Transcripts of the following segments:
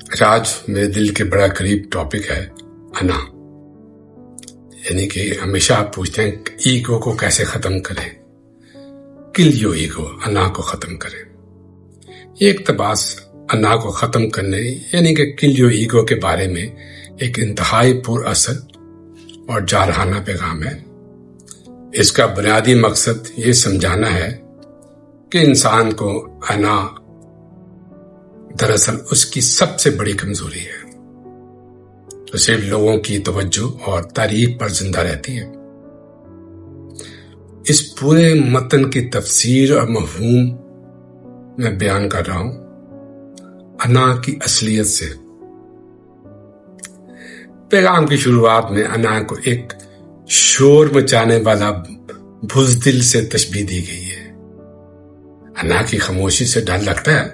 آج میرے دل کے بڑا قریب ٹاپک ہے انا، یعنی کہ ہمیشہ آپ پوچھتے ہیں ایگو کو کیسے ختم کریں، کل یور ایگو، انا کو ختم کریں۔ یہ اقتباس انا کو ختم کرنے یعنی کہ کل یور ایگو کے بارے میں ایک انتہائی پر اثر اور جارحانہ پیغام ہے۔ اس کا بنیادی مقصد یہ سمجھانا ہے کہ انسان کو انا دراصل اس کی سب سے بڑی کمزوری ہے، تو صرف لوگوں کی توجہ اور تعریف پر زندہ رہتی ہے۔ اس پورے متن کی تفسیر اور مفہوم میں بیان کر رہا ہوں انا کی اصلیت سے۔ پیغام کی شروعات میں انا کو ایک شور مچانے والا بزدل سے تشبیہ دی گئی ہے۔ انا کی خاموشی سے ڈر لگتا ہے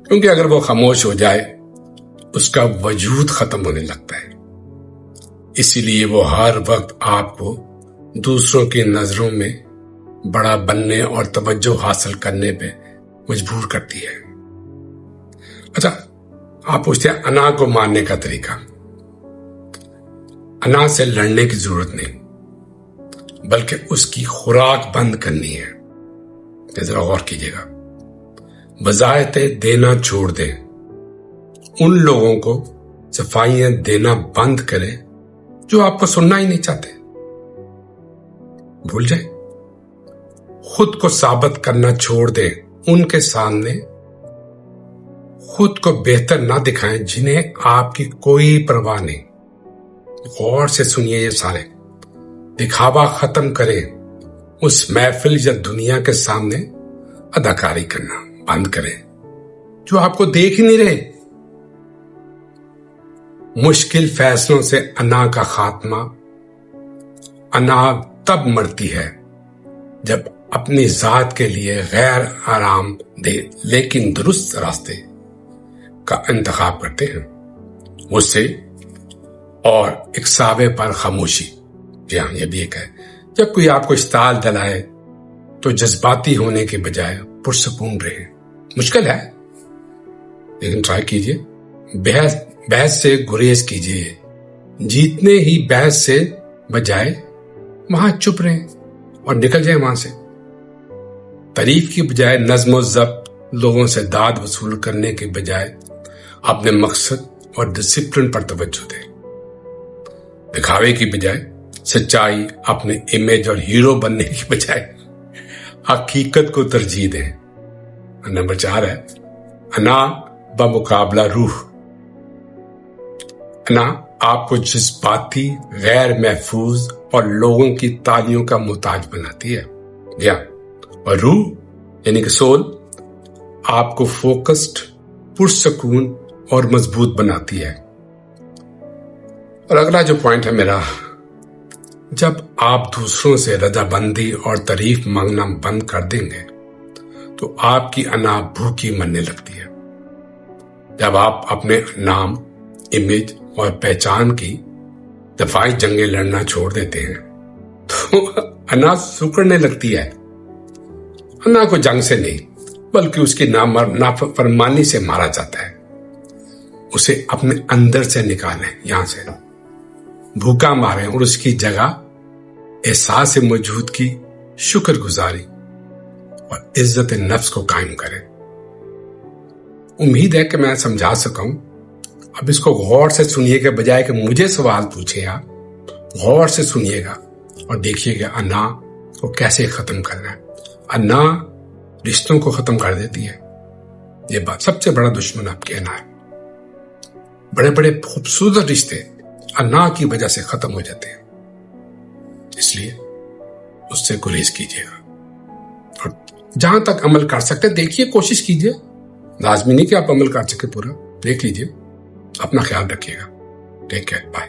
کیونکہ اگر وہ خاموش ہو جائے اس کا وجود ختم ہونے لگتا ہے، اسی لیے وہ ہر وقت آپ کو دوسروں کی نظروں میں بڑا بننے اور توجہ حاصل کرنے پہ مجبور کرتی ہے۔ اچھا، آپ پوچھتے ہیں انا کو مارنے کا طریقہ۔ انا سے لڑنے کی ضرورت نہیں، بلکہ اس کی خوراک بند کرنی ہے۔ ذرا غور کیجیے گا، بذات دینا چھوڑ دیں، ان لوگوں کو صفائیاں دینا بند کریں جو آپ کو سننا ہی نہیں چاہتے، بھول جائیں۔ خود کو ثابت کرنا چھوڑ دیں، ان کے سامنے خود کو بہتر نہ دکھائیں جنہیں آپ کی کوئی پرواہ نہیں۔ غور سے سنیے، یہ سارے دکھاوا ختم کریں، اس محفل یا دنیا کے سامنے اداکاری کرنا بند کریں جو آپ کو دیکھ ہی نہیں رہے۔ مشکل فیصلوں سے انا کا خاتمہ۔ انا تب مرتی ہے جب اپنی ذات کے لیے غیر آرام دہ لیکن درست راستے کا انتخاب کرتے ہیں، غصے اور اکساوے پر خاموشی۔ جی ہاں، یہ بھی ایک ہے، جب کوئی آپ کو اشتعال دلائے تو جذباتی ہونے کے بجائے پرسکون رہے۔ مشکل ہے لیکن ٹرائی کیجئے۔ بحث سے گریز کیجئے، جیتنے ہی بحث سے بجائے وہاں چپ رہیں اور نکل جائیں وہاں سے۔ تعریف کی بجائے نظم و ضبط، لوگوں سے داد وصول کرنے کے بجائے اپنے مقصد اور ڈسپلن پر توجہ دیں۔ دکھاوے کی بجائے سچائی، اپنے امیج اور ہیرو بننے کی بجائے حقیقت کو ترجیح دیں۔ نمبر 4 ہے انا بمقابلہ روح۔ انا آپ کو جذباتی، غیر محفوظ اور لوگوں کی تالیوں کا محتاج بناتی ہے، اور روح یعنی کہ سول آپ کو فوکسڈ، پرسکون اور مضبوط بناتی ہے۔ اور اگلا جو پوائنٹ ہے میرا، جب آپ دوسروں سے رضامندی اور تعریف مانگنا بند کر دیں گے تو آپ کی انا بھوکی مرنے لگتی ہے۔ جب آپ اپنے نام، امیج اور پہچان کی دفاعی جنگیں لڑنا چھوڑ دیتے ہیں تو انا سکڑنے لگتی ہے۔ انا کو جنگ سے نہیں بلکہ اس کی نافرمانی سے مارا جاتا ہے۔ اسے اپنے اندر سے نکالیں، یہاں سے بھوکا ماریں اور اس کی جگہ احساس موجود کی شکر گزاری اور عزت نفس کو قائم کریں۔ امید ہے کہ میں سمجھا سکا ہوں۔ اب اس کو غور سے سنیے کے بجائے کہ مجھے سوال پوچھے آپ غور سے سنیے گا اور دیکھیے گا انا کو کیسے ختم کرنا ہے۔ انا رشتوں کو ختم کر دیتی ہے، یہ بات سب سے بڑا دشمن آپ کے انا ہے۔ بڑے بڑے خوبصورت رشتے انا کی وجہ سے ختم ہو جاتے ہیں، اس لیے اس سے گریز کیجیے گا اور جہاں تک عمل کر سکتے دیکھیے، کوشش کیجیے، لازمی نہیں کہ آپ عمل کر سکے پورا، دیکھ لیجیے۔ اپنا خیال رکھیے گا۔ Take care, bye.